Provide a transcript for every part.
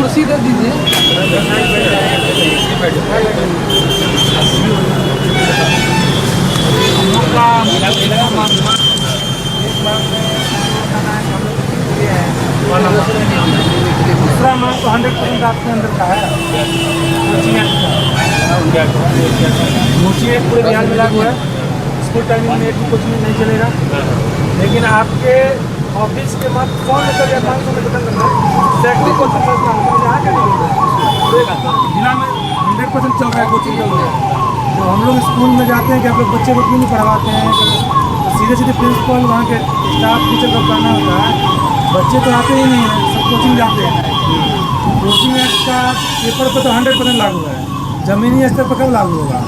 कुर्सी दे दीजिए। दूसरा मांग तो 100% आपके अंदर का है। कोचिंग पूरे बिहार में लागू है। स्कूल टाइमिंग में एक भी कोचिंग नहीं चलेगा, लेकिन आपके ऑफिस के मत 100 मीटर या 500 मीटर तक सैकड़ों कोचिंग संस्थान यहाँ के जिला में 100% चल रहा है कोचिंग चल रहा है। तो हम लोग स्कूल में जाते हैं कि आप लोग बच्चे को क्यों नहीं पढ़वाते हैं, सीधे सीधे प्रिंसिपल वहाँ के स्टाफ टीचर का कहना होता है बच्चे तो आते ही नहीं हैं, सब कोचिंग जाते हैं। कोचिंग एक्ट का पेपर पर तो 100% लागू है, जमीनी स्तर पर कब लागू होगा?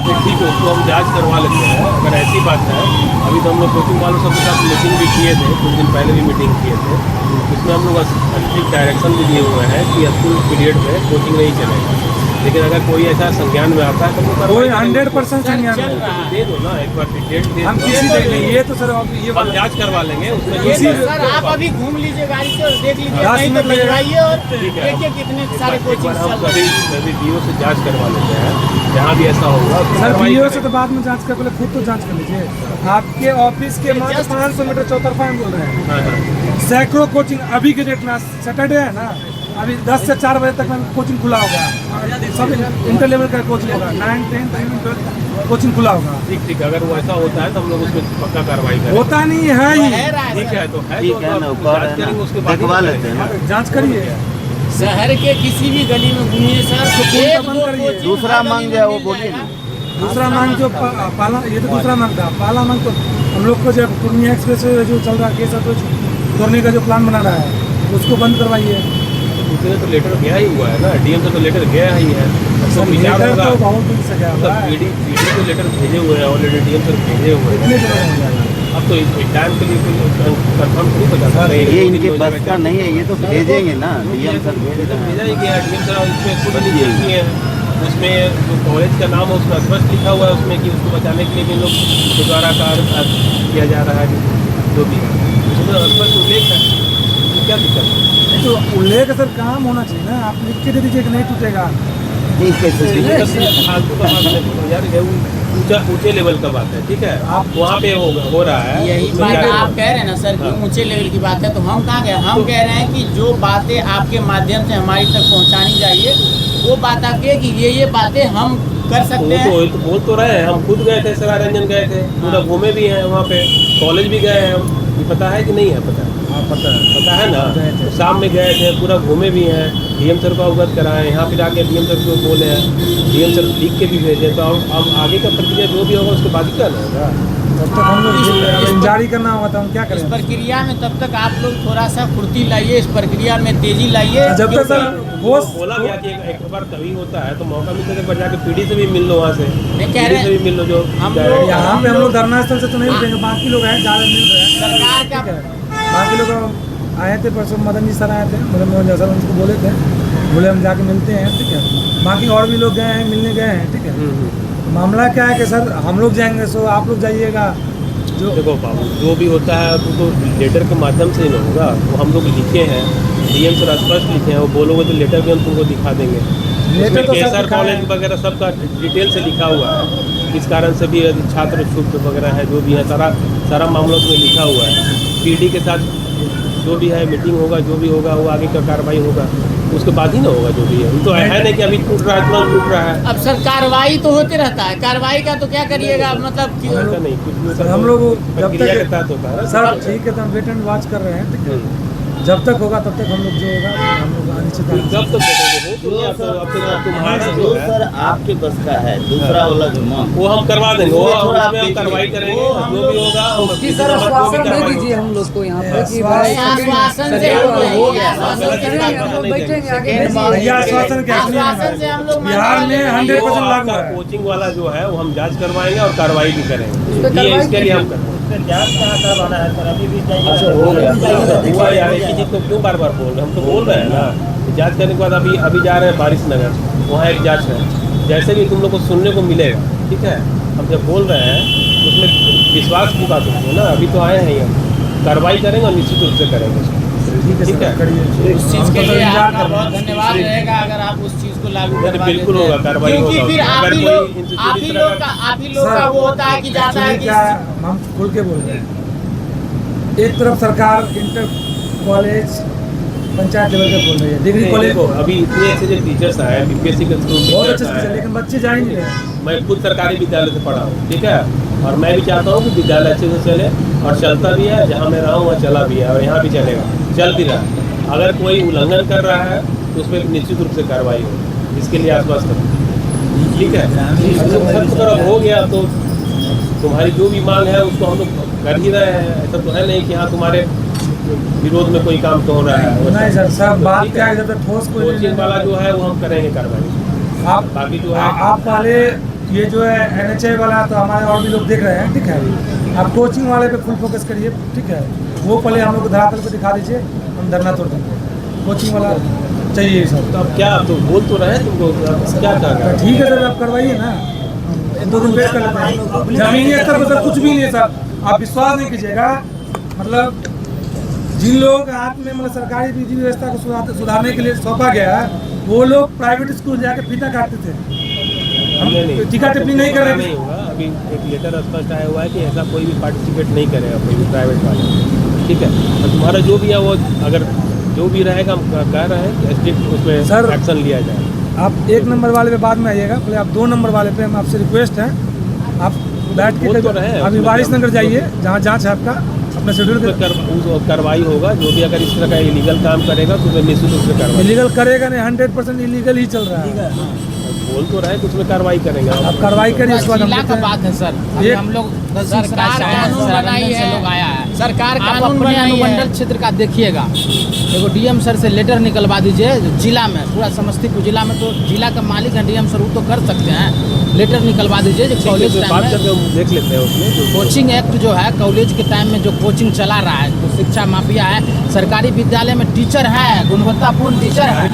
ठीक है, उसको हम जांच करवा लेते हैं। अगर ऐसी बात है, अभी तो हम लोग कोचिंग वालों सबके साथ मीटिंग भी किए थे, कुछ दिन पहले भी मीटिंग किए थे। इसमें हम लोग स्ट्रिक्ट डायरेक्शन भी दिए हुए हैं कि स्कूल पीरियड में कोचिंग नहीं चलेगा। लेकिन अगर कोई ऐसा संज्ञान में आता है तो कोई 100% संज्ञान में दे दो ना, एक बार डेट दे हम किसी देख लेंगे। ये तो सर ये हम जांच करवा लेंगे उसमें। सर आप अभी घूम लीजिए गाड़ी से और देख लीजिए, नहीं तो भिजवाइए और देखिए कितने सारे कोचिंग हम कभी DO से जांच करवा लेते हैं, जहाँ भी ऐसा होगा। सर DO से तो बाद में जांच कर, पहले खुद तो जांच कर लीजिए। आपके ऑफिस के मात्र 500 मीटर चौतरफा हम बोल रहे हैं। सैकड़ों कोचिंग अभी के डेट में, सैटरडे है ना, अभी 10 से 4 बजे तक में कोचिंग खुला होगा। सब इंटर लेवल का कोचिंग होगा, 9, 10, 11 कोचिंग खुला होगा। ठीक, अगर वो ऐसा होता है तो हम लोग उसमें पक्का कार्रवाई करेंगे। होता नहीं है ही। ठीक है, तो जांच करेंगे, उसके बाद देखवा लेते हैं। जांच करिए। शहर के किसी भी गली में घूमिए सर, दूसरा मांग जो है वो बोलिए ना। दूसरा मांग जो पाला, ये तो दूसरा मांग था। पहला मांग तो हम लोग को जब पूर्णिया एक्सप्रेस जो चल रहा है केस तोड़ने का जो प्लान बना रहा है उसको बंद करवाइए। उसने तो लेटर गया ही हुआ है ना, DM से तो लेटर गया ही है। सब विचार होगा तो बहुत दिन से गया हुआ है। PD को लेटर भेजे हुए हैं ऑलरेडी, DM से भेजे हुए हैं। कितने जगह हो जाएगा? अब तो इस टाइम के लिए कोई कंफर्म नहीं बता सकता। ये इनके बस का नहीं है, ये तो भेजेंगे ना, DM सर भेजा ही गया। DM सर इसमें खुद लिखी है, उसमें जो कॉलेज का नाम है उसमें स्पष्ट लिखा हुआ है उसमें कि उसको बचाने के लिए भी लोग के द्वारा कार्य किया जा रहा है, जो भी है उसमें स्पष्ट उल्लेख है। तो क्या दिक्कत है? तो उल्लेख सर काम होना चाहिए ना, आप लिख के दे दीजिए कि नहीं टूटेगा। फालतू का बात नहीं यार, ये ऊंचे लेवल का बात है। ठीक है, आप वहाँ पे हो रहा है। यही बात आप कह रहे हैं ना सर कि ऊंचे लेवल की बात है, तो हम कहाँ गए? हम कह रहे हैं कि जो बातें आपके माध्यम से हमारी तक पहुँचानी चाहिए वो बात आप कहिए कि ये बातें हम कर सकते हैं। तो बोल तो रहे हैं, हम खुद गए थे, सरारंजन गए थे, पूरा घूमे भी हैं वहाँ पे, कॉलेज भी गए हैं हम। ये पता है कि नहीं है? पता है, पता है ना। तो शाम में गए थे, पूरा घूमे भी हैं, DM सर को अवगत कराए, यहाँ पे जाके DM सर को बोले हैं, DM सर लिख के भी भेजे। तो अब आगे का प्रक्रिया जो भी होगा उसके बाद ही करना होगा। तब तक हम लोग जारी करना होगा तो हम क्या इस करें? प्रक्रिया में तब तक आप लोग थोड़ा सा फुर्ती लाइए, इस प्रक्रिया में तेजी लाइए। जब तक सर बोला गया कि एक बार कभी होता है तो मौका मिलता है, एक बार जाके PD से भी मिल लो, वहाँ से मैं कह PD रहे से भी मिल लो। जो हम लोग यहाँ पे हम लोग धरना स्थल से तो नहीं उठेंगे, बाकी लोग हैं ज़्यादा मिल रहे हैं। सरकार का बाकी लोग आए थे परसों, मदन जी सर आए थे, मदन मोहन जी सर, उनको बोले थे, बोले हम जाके मिलते हैं। ठीक है, बाकी और भी लोग गए हैं, मिलने गए हैं। ठीक है, मामला क्या है कि सर हम लोग जाएंगे सो आप लोग जाइएगा। जो देखो बाबू, जो भी होता है तो लेटर के माध्यम से ही ना होगा। वो हम लोग लिखे हैं, DM सर स्पष्ट लिखे हैं, वो बोलोगे तो लेटर भी हम तुमको दिखा देंगे। लेटर तो सर कॉलेज वगैरह सबका डिटेल से लिखा हुआ है, किस कारण से भी छात्र छूट वगैरह है, जो भी है सारा मामला उसमें लिखा हुआ है। PD के साथ जो भी है मीटिंग होगा, जो भी होगा वो आगे का कार्रवाई होगा, उसके बाद ही ना होगा जो भी है। तो है नहीं कि अभी टूट रहा है, तुरंत टूट रहा है। अब सर कार्रवाई तो होते रहता है, कार्रवाई का तो क्या करिएगा? मतलब ऐसा नहीं, कुछ भी सर हम लोग जब प्रक्रिया के तक तहत होता है। सर ठीक है, तो हम वेट एंड वॉच कर रहे हैं। ठीक है, जब तक होगा तब तक हम लोग जो होगा हम लोग अनिश्चित जब तक बैठेंगे तुम्हारा जो है सर आपके बस का है, दूसरा वाला जो मांग वो हम करवा देंगे, वो उसमें हम कार्रवाई करेंगे, जो भी होगा उसकी सर आश्वासन दे दीजिए हम लोग को यहाँ पे कि भाई आश्वासन से बैठेंगे आगे भैया आश्वासन क्या आश्वासन से हम लोग बिहार में 100% लागू है। कोचिंग वाला जो है वो हम जांच करवाएंगे और कार्रवाई भी करेंगे। ये इसके लिए हम करेंगे। हुआ यार, एक ही चीज को क्यों बार बार बोल रहे हैं? हम तो बोल रहे हैं ना, जांच करने के बाद अभी जा रहे हैं बारिश नगर, वहाँ एक जांच है, जैसे भी तुम लोग को सुनने को मिलेगा। ठीक है, हम जब बोल रहे हैं तो उसमें विश्वास की बात होती है ना। अभी तो आए हैं हम, कार्रवाई करेंगे और निश्चित रूप से करेंगे। ठीक है। उस चीज के लिए आपका बहुत धन्यवाद रहेगा अगर आप उस चीज को लागू करवा बिल्कुल देते हैं। होगा, कार्रवाई क्योंकि होगा। फिर आप अगर ही कोई लोग इंस्टीट्यूट आप इस ही तरह लोग का वो होता है कि जाता है कि क्या हम खुल के बोल रहे हैं, एक तरफ सरकार इंटर कॉलेज पंचायत लेवल पे खोल रही है, डिग्री कॉलेज देखो अभी इतने अच्छे जो टीचर्स आए बीपीएससी के थ्रू बहुत अच्छे टीचर्स से, आए। लेकिन बच्चे जा ही नहीं रहे। मैं खुद सरकारी विद्यालय से पढ़ा हूँ, ठीक है, और मैं भी चाहता हूँ कि विद्यालय अच्छे से चले और चलता भी है, जहाँ मैं रहा हूँ वहाँ चला भी है और यहाँ भी चलेगा, चल भी रहा है। अगर कोई उल्लंघन कर रहा है तो उस पर निश्चित रूप से कार्रवाई हो, इसके लिए आश्वस्त करूँ, ठीक है। खत्म कर हो गया तो तुम्हारी जो भी मांग है उसको हम लोग कर ही रहे हैं, ऐसा तो है नहीं कि हाँ तुम्हारे विरोध में कोई काम तो हो रहा है। नहीं सर, सब बात क्या है, जब तक ठोस कोई कोचिंग वाला जो है वो हम करेंगे कार्रवाई। आप बाकी जो है आप पहले ये जो है NHI वाला तो हमारे और भी लोग देख रहे हैं, ठीक है। आप कोचिंग वाले पे फुल फोकस करिए, ठीक है। वो पहले हम लोग को धरातल पे दिखा दीजिए, हम धरना तोड़ देंगे। कोचिंग वाला चाहिए सर। तो अब क्या आप तो बोल तो रहे हैं तुमको, अब क्या कहा? ठीक है सर, आप करवाइए ना, 2 दिन वेट कर लेते हैं। जमीनी स्तर पर सर कुछ भी नहीं है सर, आप विश्वास नहीं कीजिएगा। मतलब जिन लोगों के हाथ में मतलब सरकारी विधि व्यवस्था को सुधारने के लिए सौंपा गया है, वो लोग प्राइवेट स्कूल जाके फीता काटते थे। हम टीका टिप्पणी नहीं कर रहे नहीं होगा। अभी एक लेटर स्पष्ट आया हुआ है कि ऐसा कोई भी पार्टिसिपेट नहीं करेगा, कोई भी प्राइवेट वाला, ठीक है। और तुम्हारा जो भी है वो अगर जो भी रहेगा हम कह रहे हैं कि स्ट्रिक्ट उसमें सर, एक्शन लिया जाए। आप 1 नंबर वाले पे बाद में आइएगा, पहले आप 2 नंबर वाले पे हम आपसे रिक्वेस्ट है, आप बैठ बोल तो रहे हैं, के अभी वारिस नगर जाइए, जहाँ जांच है आपका, अपना शेड्यूल कार्रवाई होगा। जो भी अगर इस तरह का इलीगल काम करेगा तो उसमें निश्चित रूप से कार्रवाई। इलीगल करेगा नहीं, 100% इलीगल ही चल रहा है। बोल तो रहे हैं कि उसमें कार्रवाई करेंगे। आप कार्रवाई करिए, उसके बाद हम जिला का देखते हैं। बात है सर। अभी ये- हम लोग सरकार कानून बनाई है, लोग आया है, सरकार आप कानून अपने बनाई है। अनुमंडल क्षेत्र का देखिएगा, एगो डीएम सर से लेटर निकलवा दीजिए जिला में, पूरा समस्तीपुर जिला में तो जिला का मालिक है डीएम सर, वो तो कर सकते हैं। लेटर निकलवा दीजिए जो कॉलेज बात टाइम करके में हम देख लेते हैं उसमें जो कोचिंग एक्ट जो है, कॉलेज के टाइम में जो कोचिंग चला रहा है तो शिक्षा माफिया है। सरकारी विद्यालय में टीचर है, गुणवत्तापूर्ण टीचर है,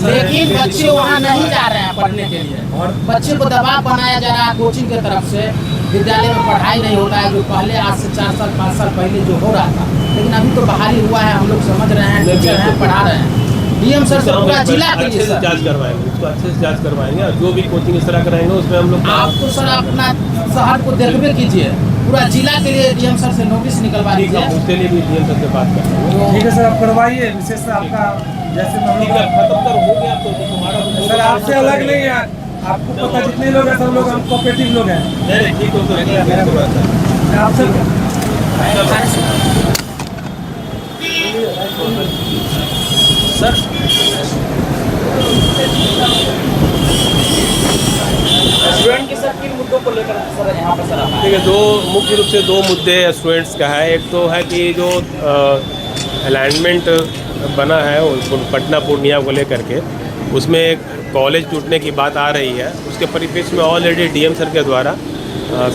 लेकिन बच्चे वहाँ नहीं जा रहे हैं पढ़ने के लिए और बच्चे को दबाव बनाया जा रहा है कोचिंग की तरफ से। विद्यालय में पढ़ाई नहीं होता है, जो पहले आज से 4 साल 5 साल पहले जो हो रहा था, लेकिन अभी तो बहाली हुआ है, हम लोग समझ रहे हैं, टीचर हैं, पढ़ा रहे हैं। डीएम सर से पूरा जिला के अच्छे लिए से सर, जांच करवाएंगे, उसको अच्छे से जांच करवाएंगे और जो भी कोचिंग इस तरह कराएंगे उसमें हम लोग आप तो सर अपना शहर को देखबे कीजिए, पूरा जिला के लिए डीएम सर से नोटिस निकलवा ठीक है, दीजिए। उसके लिए भी डीएम सर से बात करेंगे। ठीक है सर, आप करवाइए, विशेष आपका जैसे ठीक है, खत्म कर हो गया तो तुम्हारा तो सर आपसे अलग नहीं है, आपको पता जितने लोग हैं सब लोग हम कोऑपरेटिव लोग हैं। नहीं ठीक हो तो आपसे सर स्टूडेंट के सर किन मुद्दों को लेकर सर यहाँ पर सर ठीक है, मुख्य रूप से 2 मुद्दे स्टूडेंट्स का है। एक तो है कि जो अलाइनमेंट बना है पटना पूर्णिया को लेकर के, उसमें कॉलेज टूटने की बात आ रही है। उसके परिप्रेक्ष्य में ऑलरेडी डीएम सर के द्वारा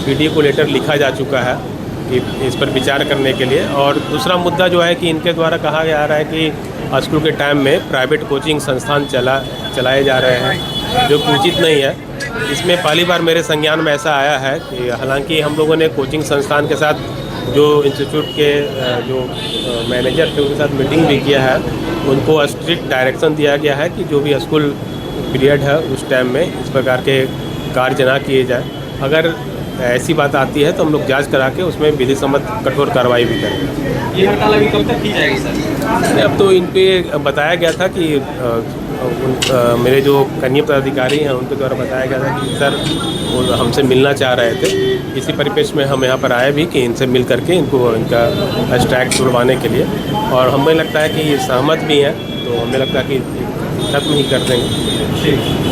पीडी को लेटर लिखा जा चुका है कि इस पर विचार करने के लिए। और दूसरा मुद्दा जो है कि इनके द्वारा कहा जा रहा है कि स्कूल के टाइम में प्राइवेट कोचिंग संस्थान चलाए जा रहे हैं, जो उचित नहीं है। इसमें पहली बार मेरे संज्ञान में ऐसा आया है कि हालांकि हम लोगों ने कोचिंग संस्थान के साथ जो इंस्टीट्यूट के जो मैनेजर थे उनके साथ मीटिंग भी किया है, उनको स्ट्रिक्ट डायरेक्शन दिया गया है कि जो भी स्कूल पीरियड है उस टाइम में इस प्रकार के कार्य ना किए जाए। अगर ऐसी बात आती है तो हम लोग जांच करा के उसमें विधि सम्मत कठोर कार्रवाई भी करेंगे। ये हड़ताल अभी कब तक की जाएगी सर? अब तो इन पे बताया गया था कि मेरे जो कनीय पदाधिकारी हैं उनके द्वारा बताया गया था कि सर वो हमसे मिलना चाह रहे थे। इसी परिप्रेक्ष्य में हम यहाँ पर आए भी कि इनसे मिल करके इनको इनका स्ट्राइक छुड़वाने के लिए, और हमें लगता है कि ये सहमत भी हैं, तो हमें लगता है कि खत्म ही कर देंगे।